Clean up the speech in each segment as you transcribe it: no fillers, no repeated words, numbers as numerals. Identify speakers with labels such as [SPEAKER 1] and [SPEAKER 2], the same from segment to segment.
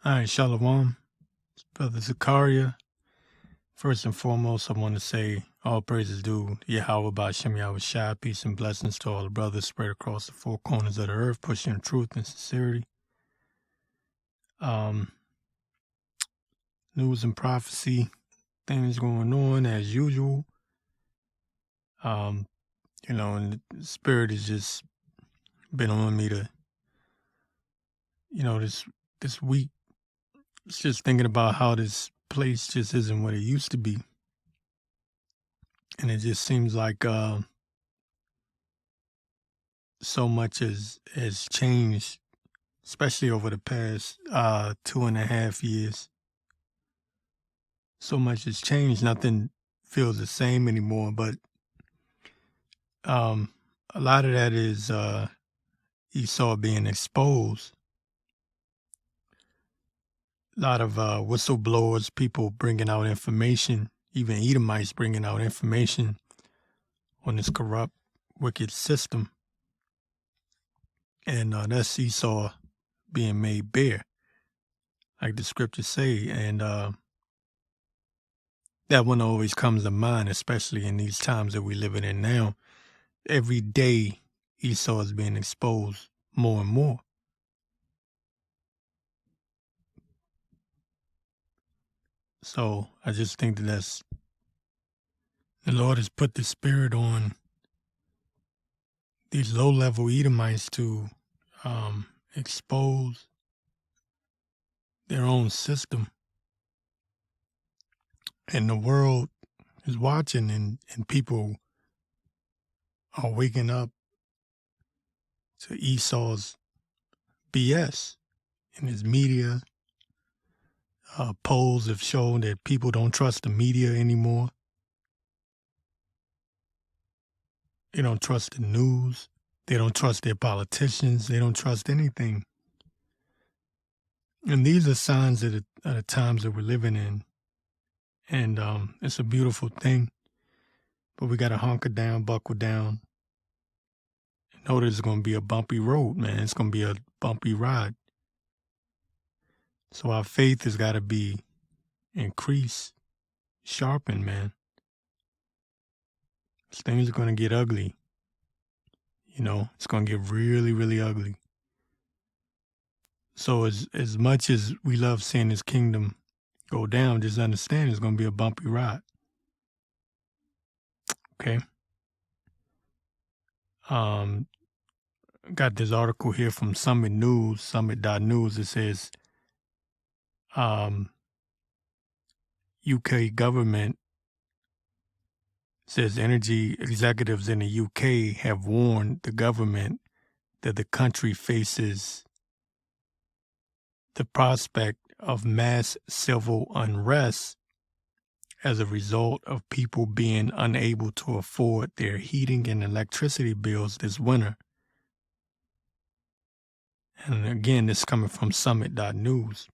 [SPEAKER 1] All right, Shalom, Brother Zakaria. First and foremost, I want to say all praises due to Yahweh Ba'Shem Yahweh Shai. Peace and blessings to all the brothers spread across the four corners of the earth, pushing truth and sincerity. News and prophecy, things going on as usual. And the spirit has just been on me to, this week. It's just thinking about how this place just isn't what it used to be. And it just seems like so much has changed, especially over the past 2.5 years. So much has changed. Nothing feels the same anymore. But a lot of that is Esau being exposed. A lot of whistleblowers, people bringing out information, even Edomites bringing out information on this corrupt, wicked system. And that's Esau being made bare, like the scriptures say. And that one always comes to mind, especially in these times that we're living in now. Every day, Esau is being exposed more and more. So I just think that the Lord has put the spirit on these low-level Edomites to expose their own system. And the world is watching, and people are waking up to Esau's BS in his media. Polls have shown that people don't trust the media anymore. They don't trust the news. They don't trust their politicians. They don't trust anything. And these are signs of the times that we're living in. And it's a beautiful thing. But we got to hunker down, buckle down. And know that it's going to be a bumpy road, man. It's going to be a bumpy ride. So our faith has got to be increased, sharpened, man. Things are going to get ugly. It's going to get really, really ugly. So as much as we love seeing this kingdom go down, just understand it's going to be a bumpy ride. Okay? Got this article here from Summit News, summit.news. It says, UK government says energy executives in the UK have warned the government that the country faces the prospect of mass civil unrest as a result of people being unable to afford their heating and electricity bills this winter. And again, this is coming from summit.news.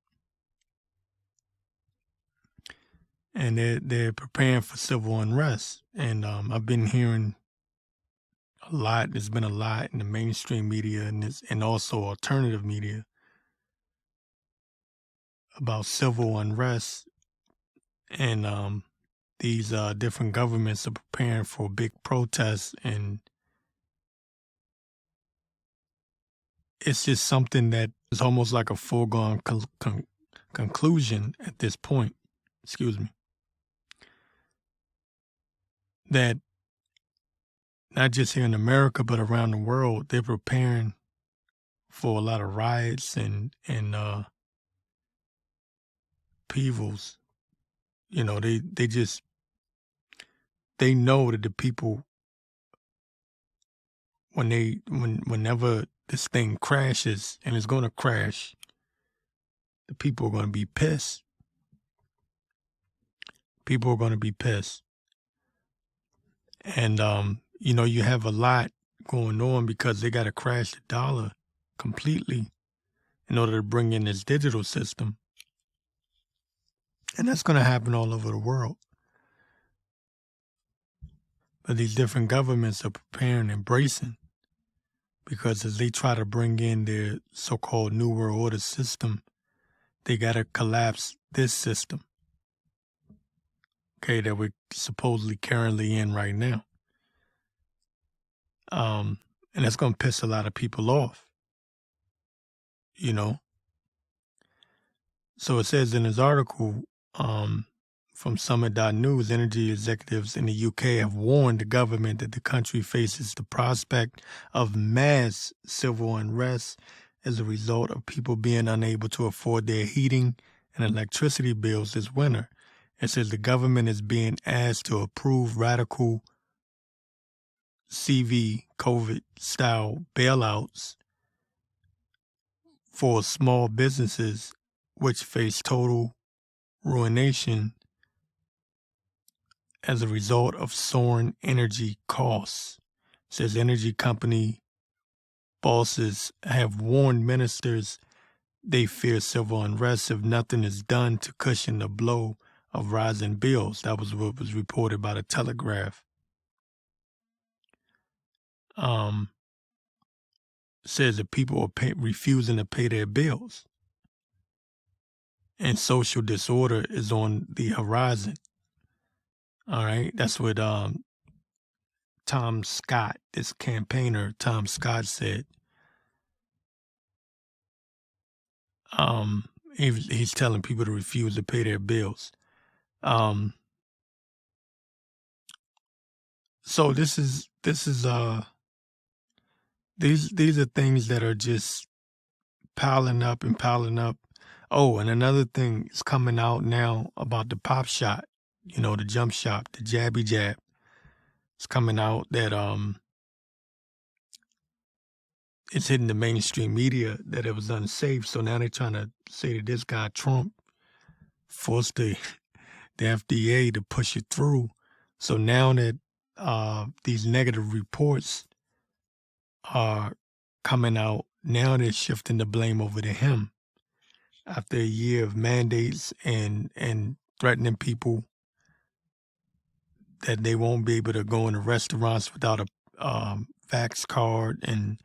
[SPEAKER 1] And they're preparing for civil unrest. And I've been hearing a lot. There's been a lot in the mainstream media and also alternative media about civil unrest. And these different governments are preparing for big protests. And it's just something that is almost like a foregone conclusion at this point. Excuse me. That not just here in America, but around the world, they're preparing for a lot of riots and upheavals. They know that the people, whenever this thing crashes, and it's going to crash, the people are going to be pissed. People are going to be pissed. And, you have a lot going on because they got to crash the dollar completely in order to bring in this digital system. And that's going to happen all over the world. But these different governments are preparing and bracing because as they try to bring in their so-called New World Order system, they got to collapse this system, okay, that we're supposedly currently in right now. And that's going to piss a lot of people off, you know. So it says in this article from Summit.News, energy executives in the UK have warned the government that the country faces the prospect of mass civil unrest as a result of people being unable to afford their heating and electricity bills this winter. It says the government is being asked to approve radical CV COVID-style bailouts for small businesses which face total ruination as a result of soaring energy costs. It says energy company bosses have warned ministers they fear civil unrest if nothing is done to cushion the blow of rising bills. That was what was reported by the Telegraph. Says that people are refusing to pay their bills, and social disorder is on the horizon. All right, that's what Tom Scott, this campaigner, Tom Scott said. He's telling people to refuse to pay their bills. So these are things that are just piling up and piling up. Oh, and another thing is coming out now about the pop shot, the jump shot, the jabby jab. It's coming out that it's hitting the mainstream media that it was unsafe. So now they're trying to say that this guy Trump forced the FDA to push it through. So now that these negative reports are coming out, now they're shifting the blame over to him. After a year of mandates and threatening people that they won't be able to go into restaurants without a vax card, and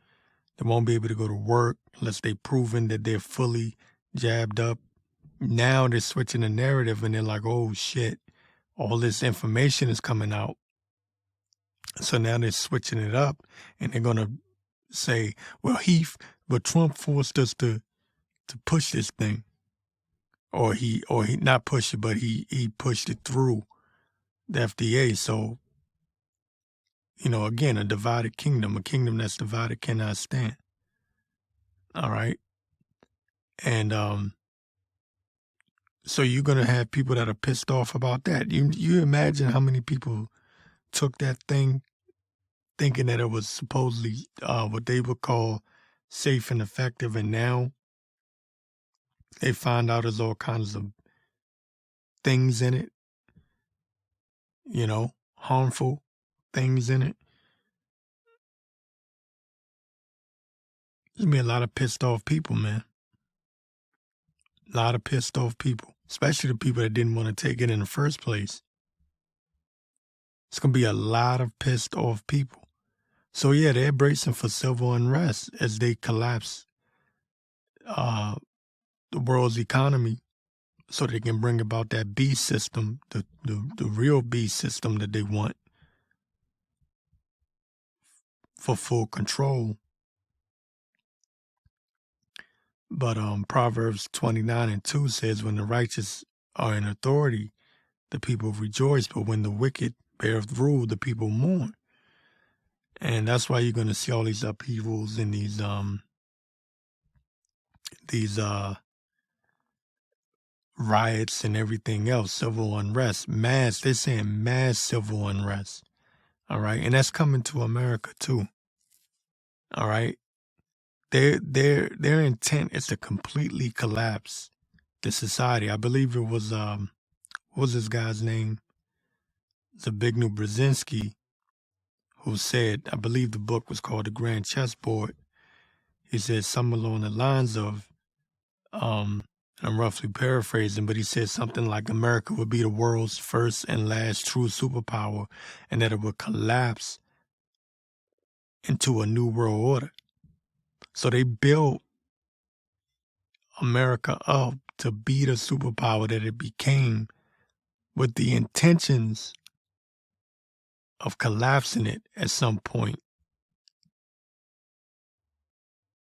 [SPEAKER 1] they won't be able to go to work unless they've proven that they're fully jabbed up. Now they're switching the narrative and they're like, oh shit, all this information is coming out. So now they're switching it up and they're going to say, well, Trump forced us to push this thing. Or he not push it, but he pushed it through the FDA. So, again, a divided kingdom, a kingdom that's divided cannot stand. All right. And so you're going to have people that are pissed off about that. You imagine how many people took that thing thinking that it was supposedly what they would call safe and effective, and now they find out there's all kinds of things in it, harmful things in it. There's going to be a lot of pissed off people, man. A lot of pissed off people, especially the people that didn't want to take it in the first place. It's going to be a lot of pissed off people. So, yeah, they're bracing for civil unrest as they collapse the world's economy so they can bring about that beast system, the real beast system that they want for full control. But Proverbs 29:2 says, when the righteous are in authority, the people rejoice, but when the wicked beareth rule, the people mourn. And that's why you're going to see all these upheavals and these riots and everything else, civil unrest, they're saying mass civil unrest. All right. And that's coming to America too. All right. Their intent is to completely collapse the society. I believe it was, what was this guy's name? Zbigniew Brzezinski, who said, I believe the book was called The Grand Chessboard. He said something along the lines of, I'm roughly paraphrasing, but he said something like America would be the world's first and last true superpower, and that it would collapse into a new world order. So they built America up to be the superpower that it became with the intentions of collapsing it at some point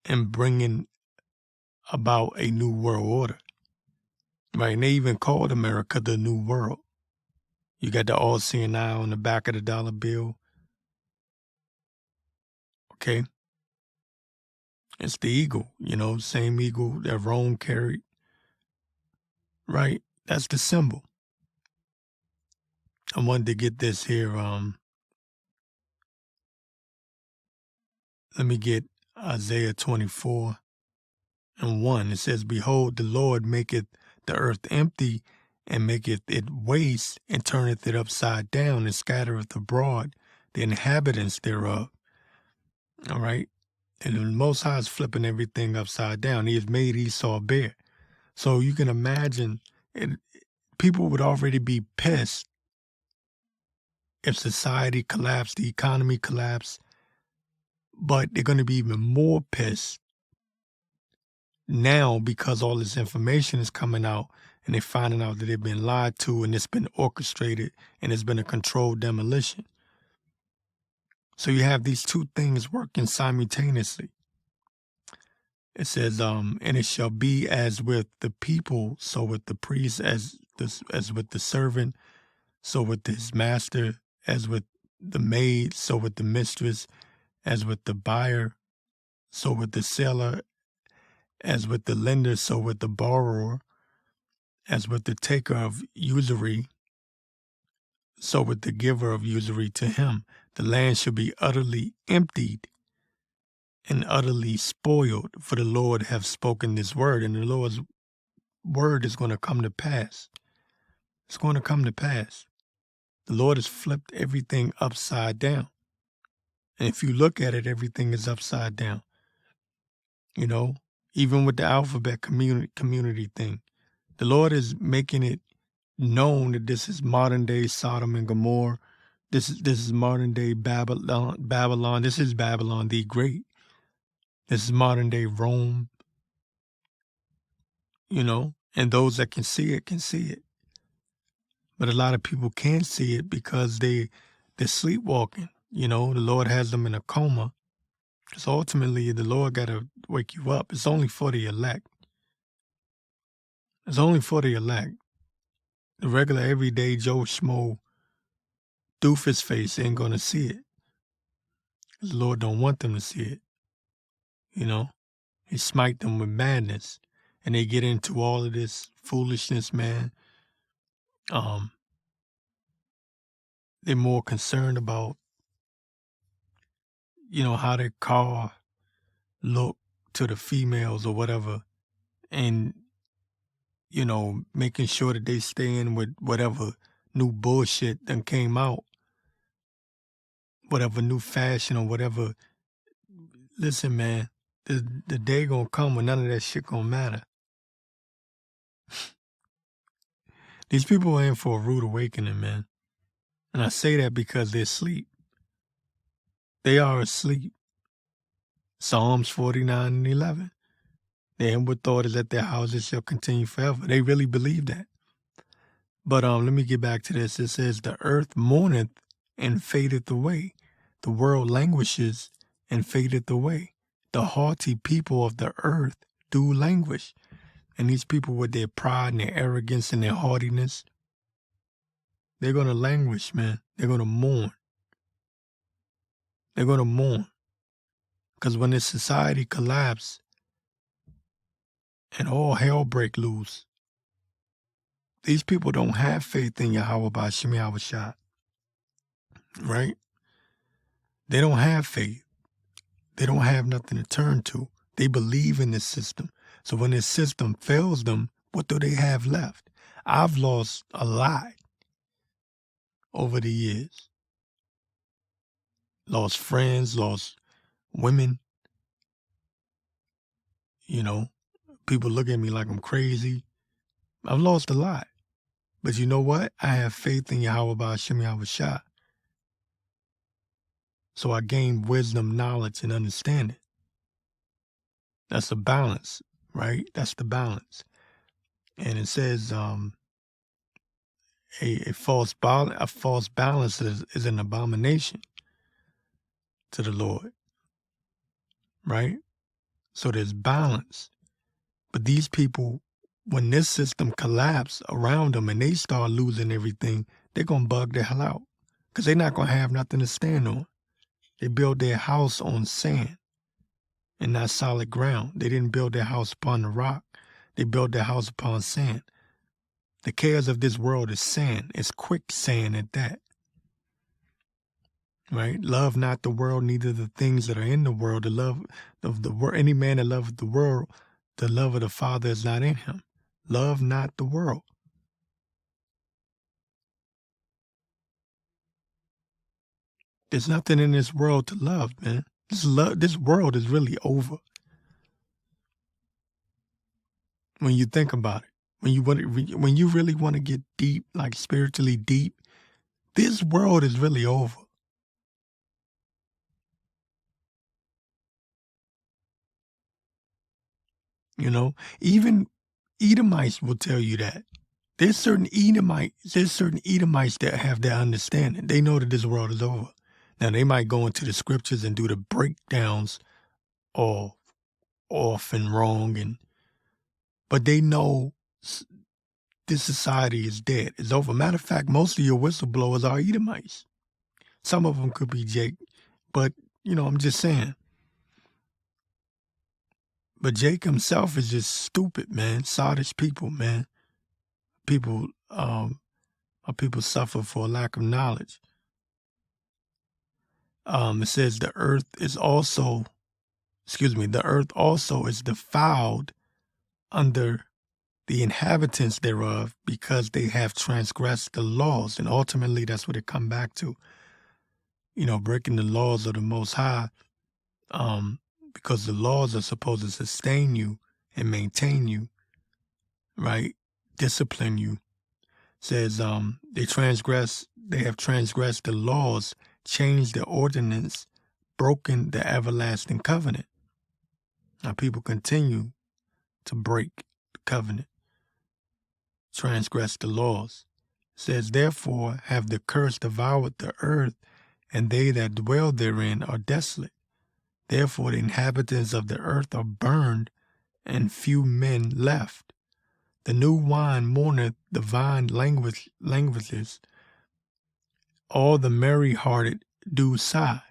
[SPEAKER 1] and bringing about a new world order. Right? And they even called America the New World. You got the all-seeing eye on the back of the dollar bill. Okay? It's the eagle, same eagle that Rome carried. Right? That's the symbol. I wanted to get this here. Let me get Isaiah 24:1. It says, "Behold, the Lord maketh the earth empty, and maketh it waste, and turneth it upside down, and scattereth abroad the inhabitants thereof." All right? And the Most High is flipping everything upside down. He has made Esau bare. So you can imagine people would already be pissed if society collapsed, the economy collapsed. But they're going to be even more pissed now because all this information is coming out and they're finding out that they've been lied to and it's been orchestrated and it's been a controlled demolition. So you have these two things working simultaneously. It says, and it shall be as with the people, so with the priest, as with the servant, so with his master, as with the maid, so with the mistress, as with the buyer, so with the seller, as with the lender, so with the borrower, as with the taker of usury, so with the giver of usury to him. The land shall be utterly emptied and utterly spoiled, for the Lord hath spoken this word, and the Lord's word is going to come to pass. It's going to come to pass. The Lord has flipped everything upside down. And if you look at it, everything is upside down. Even with the alphabet community thing, the Lord is making it known that this is modern day Sodom and Gomorrah. This is modern day Babylon. This is Babylon the Great. This is modern day Rome. And those that can see it can see it. But a lot of people can't see it because they're sleepwalking. The Lord has them in a coma. Because ultimately, the Lord got to wake you up. It's only for the elect. It's only for the elect. The regular, everyday Joe Schmo, doofus face ain't going to see it. The Lord don't want them to see it. He smite them with madness. And they get into all of this foolishness, man. They're more concerned about, how their car look to the females or whatever. And, making sure that they stay in with whatever new bullshit that came out. Whatever new fashion or whatever. Listen, man, the day gonna come when none of that shit gonna matter. These people are in for a rude awakening, man. And I say that because they're asleep. They are asleep. Psalms 49:11. Their inward thought is that their houses shall continue forever. They really believe that. But let me get back to this. It says, the earth mourneth and fadeth away. The world languishes and fadeth away. The haughty people of the earth do languish. And these people with their pride and their arrogance and their haughtiness, they're going to languish, man. They're going to mourn. They're going to mourn. Because when this society collapses and all hell break loose, these people don't have faith in Yahweh B'Shem Yahweh Shah. Right? They don't have faith. They don't have nothing to turn to. They believe in this system. So when this system fails them, what do they have left? I've lost a lot over the years. Lost friends, lost women. People look at me like I'm crazy. I've lost a lot. But you know what? I have faith in Yahweh B'Shem Yahweh Shah. So I gain wisdom, knowledge, and understanding. That's a balance, right? That's the balance. And it says a false balance is an abomination to the Lord, right? So there's balance. But these people, when this system collapses around them and they start losing everything, they're going to bug the hell out because they're not going to have nothing to stand on. They built their house on sand and not solid ground. They didn't build their house upon the rock. They built their house upon sand. The cares of this world is sand. It's quicksand at that. Right? Love not the world, neither the things that are in the world. The love of the world, any man that loveth the world, the love of the Father is not in him. Love not the world. There's nothing in this world to love, man. This world is really over. When you think about it, when you really want to get deep, like spiritually deep, this world is really over. You know, even Edomites will tell you that. There's certain Edomites that have that understanding. They know that this world is over. Now they might go into the scriptures and do the breakdowns all off and wrong, but they know this society is dead. It's over. Matter of fact, most of your whistleblowers are Edomites. Some of them could be Jake, but I'm just saying. But Jake himself is just stupid, man. Sottish people, man. People suffer for a lack of knowledge. It says the earth also is defiled under the inhabitants thereof because they have transgressed the laws. And ultimately that's what it come back to. Breaking the laws of the Most High, because the laws are supposed to sustain you and maintain you, right? Discipline you. Says they have transgressed the laws, changed the ordinance, broken the everlasting covenant. Now people continue to break the covenant, transgress the laws. Says, therefore have the curse devoured the earth, and they that dwell therein are desolate. Therefore the inhabitants of the earth are burned, and few men left. The new wine mourneth, the vine languishes. All the merry-hearted do sigh.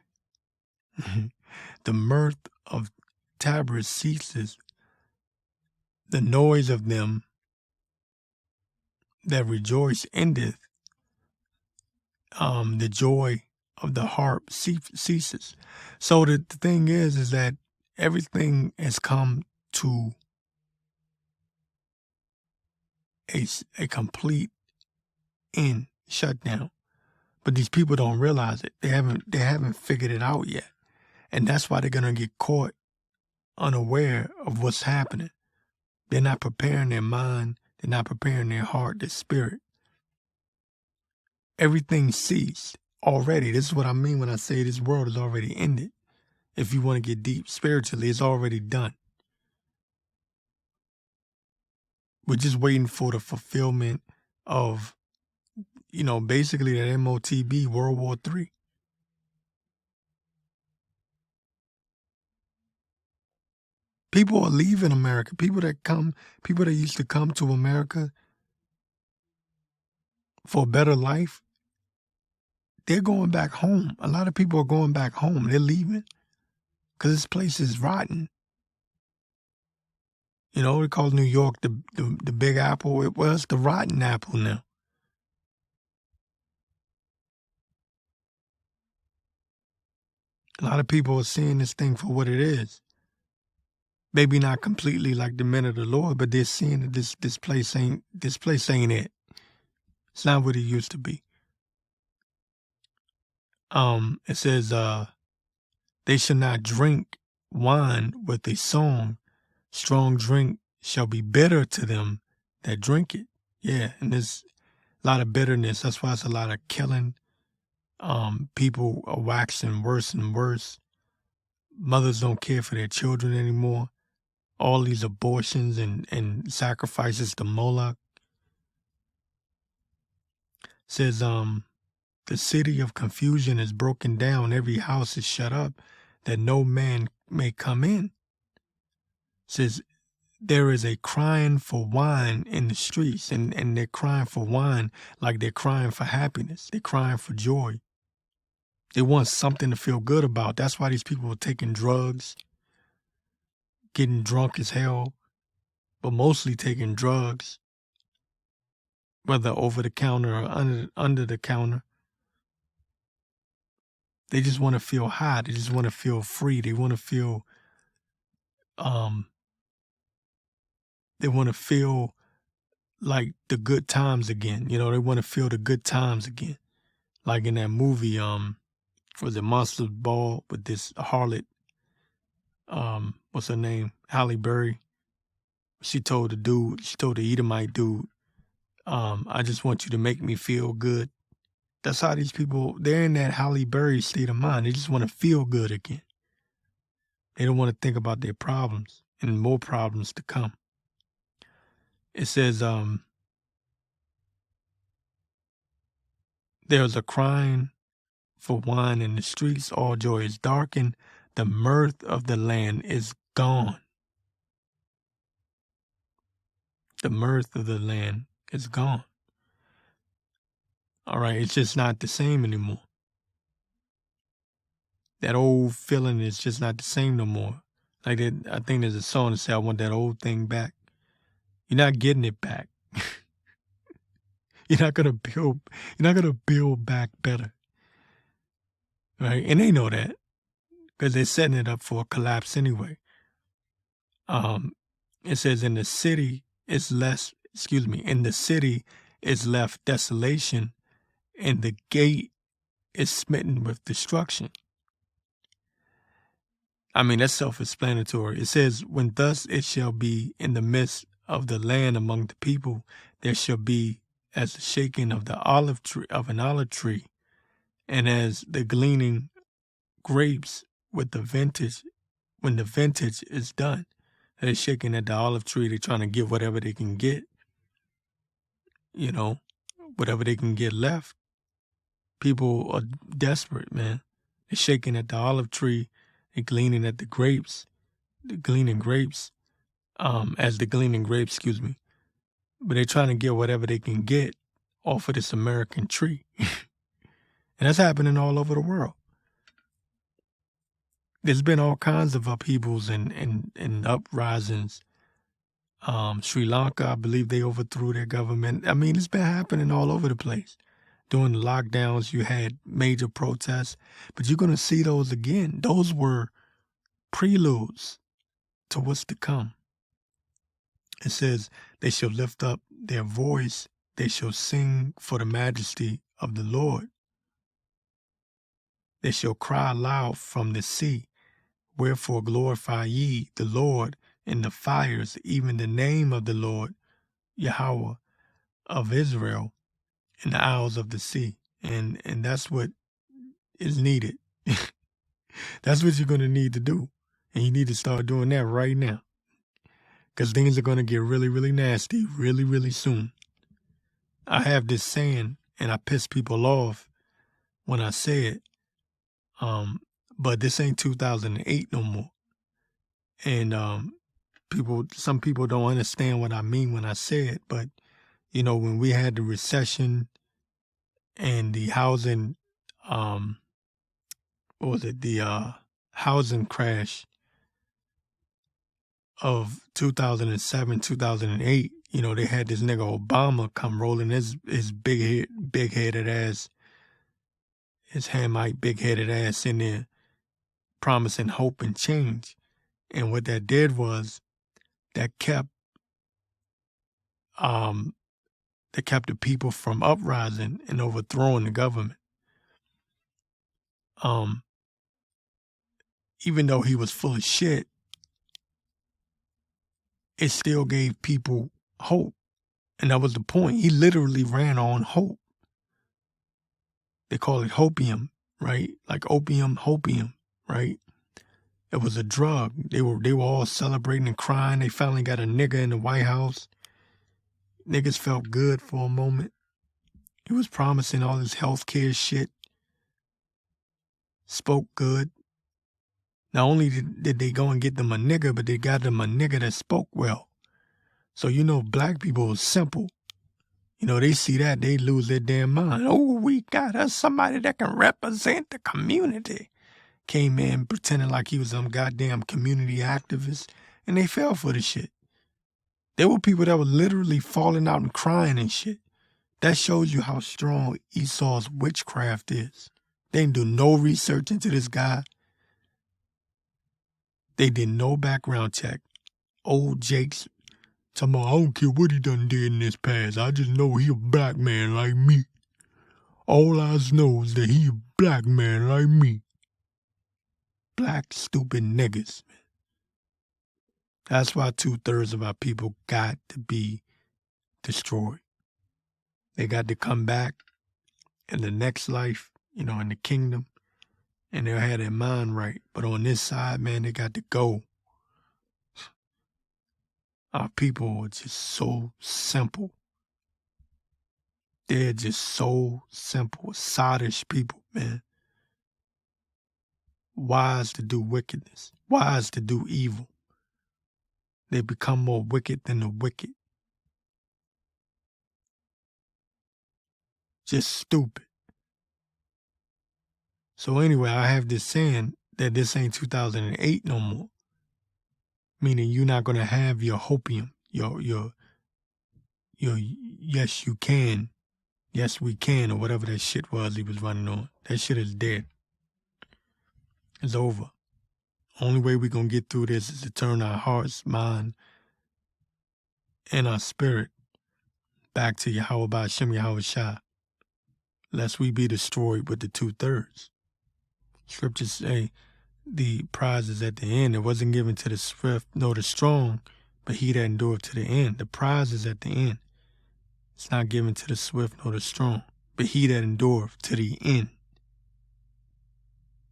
[SPEAKER 1] The mirth of tabrets ceases. The noise of them that rejoice endeth. The joy of the harp ceases. So the thing is that everything has come to a complete end, shutdown. But these people don't realize it. They haven't figured it out yet. And that's why they're gonna get caught unaware of what's happening. They're not preparing their mind, they're not preparing their heart, their spirit. Everything ceased already. This is what I mean when I say this world is already ended. If you want to get deep spiritually, it's already done. We're just waiting for the fulfillment of, basically that MOTB, World War III. People are leaving America. People that used to come to America for a better life, they're going back home. A lot of people are going back home. They're leaving because this place is rotten. They call New York the Big Apple. It's the rotten apple now. A lot of people are seeing this thing for what it is. Maybe not completely like the men of the Lord, but they're seeing that this place ain't it. It's not what it used to be. It says, they shall not drink wine with a song. Strong drink shall be bitter to them that drink it. Yeah, and there's a lot of bitterness. That's why it's a lot of killing. People are waxing worse and worse. Mothers don't care for their children anymore. all these abortions and sacrifices to Moloch. Says, the city of confusion is broken down, every house is shut up, that no man may come in. Says, there is a crying for wine in the streets, and they're crying for wine like they're crying for happiness. They're crying for joy. They want something to feel good about. That's why these people are taking drugs, getting drunk as hell, but mostly taking drugs, whether over the counter or under the counter. They just want to feel high. They just want to feel free. They want to feel, they want to feel like the good times again. You know, they want to feel the good times again. Like in that movie, was it Monsters Ball with this harlot, what's her name? Halle Berry. She told the Edomite dude, I just want you to make me feel good. That's how these people, they're in that Halle Berry state of mind. They just want to feel good again. They don't want to think about their problems and more problems to come. It says, there's a crying for wine in the streets, all joy is darkened, the mirth of the land is gone. The mirth of the land is gone. All right, it's just not the same anymore. That old feeling is just not the same no more. Like that, I think there's a song that says, I want that old thing back. You're not getting it back. You're not gonna build back better. Right? And they know that, because they're setting it up for a collapse anyway. It says in the city is left desolation, and the gate is smitten with destruction. I mean, that's self-explanatory. It says, when thus it shall be in the midst of the land among the people, there shall be as the shaking of the olive tree, of an olive tree, and as the gleaning grapes with the vintage, when the vintage is done. They're shaking at the olive tree. They're trying to get whatever they can get, you know, whatever they can get left. People are desperate, man. They're shaking at the olive tree. They're gleaning at the grapes, as the gleaning grapes, But they're trying to get whatever they can get off of this American tree. And that's happening all over the world. There's been all kinds of upheavals and uprisings. Sri Lanka, I believe they overthrew their government. I mean, it's been happening all over the place. During the lockdowns, you had major protests, but you're going to see those again. Those were preludes to what's to come. It says, they shall lift up their voice. They shall sing for the majesty of the Lord. They shall cry aloud from the sea. Wherefore glorify ye the Lord in the fires, even the name of the Lord, Yahweh of Israel, in the isles of the sea. And that's what is needed. That's what you're going to need to do. And you need to start doing that right now. Because things are going to get really, really nasty really, really soon. I have this saying, and I piss people off when I say it, but this ain't 2008 no more. And some people don't understand what I mean when I say it, but, you know, when we had the recession and the housing, the housing crash of 2007, 2008, you know, they had this nigga Obama come rolling his big-headed ass, his Hamite big-headed ass in there, promising hope and change. And what that did was that kept the people from uprising and overthrowing the government. Even though he was full of shit, it still gave people hope. And that was the point. He literally ran on hope. They call it hopium, right? Like opium, hopium, right? It was a drug. They were all celebrating and crying. They finally got a nigga in the White House. Niggas felt good for a moment. He was promising all this healthcare shit. Spoke good. Not only did they go and get them a nigga, but they got them a nigga that spoke well. So, black people are simple. They see that, they lose their damn mind. Oh, we got us somebody that can represent the community. Came in pretending like he was some goddamn community activist, and they fell for the shit. There were people that were literally falling out and crying and shit. That shows you how strong Esau's witchcraft is. They didn't do no research into this guy. They did no background check. Old Jake's talking about, I don't care what he done did in this past. I just know he a black man like me. All I know is that he a black man like me. Black, stupid niggas. That's why 2/3 of our people got to be destroyed. They got to come back in the next life, in the kingdom, and they'll have their mind right. But on this side, man, they got to go. Our people are just so simple. They're just so simple. Sottish people, man. Wise to do wickedness. Wise to do evil. They become more wicked than the wicked. Just stupid. So anyway, I have this saying that this ain't 2008 no more. Meaning you're not going to have your hopium, your yes you can, yes we can, or whatever that shit was he was running on. That shit is dead. It's over. Only way we're going to get through this is to turn our hearts, mind, and our spirit back to Yahweh Hashem Yahweh Shah, lest we be destroyed with the 2/3. Scriptures say the prize is at the end. It wasn't given to the swift nor the strong, but he that endureth to the end. The prize is at the end. It's not given to the swift nor the strong, but he that endureth to the end.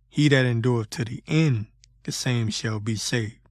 [SPEAKER 1] He that endureth to the end, the same shall be saved.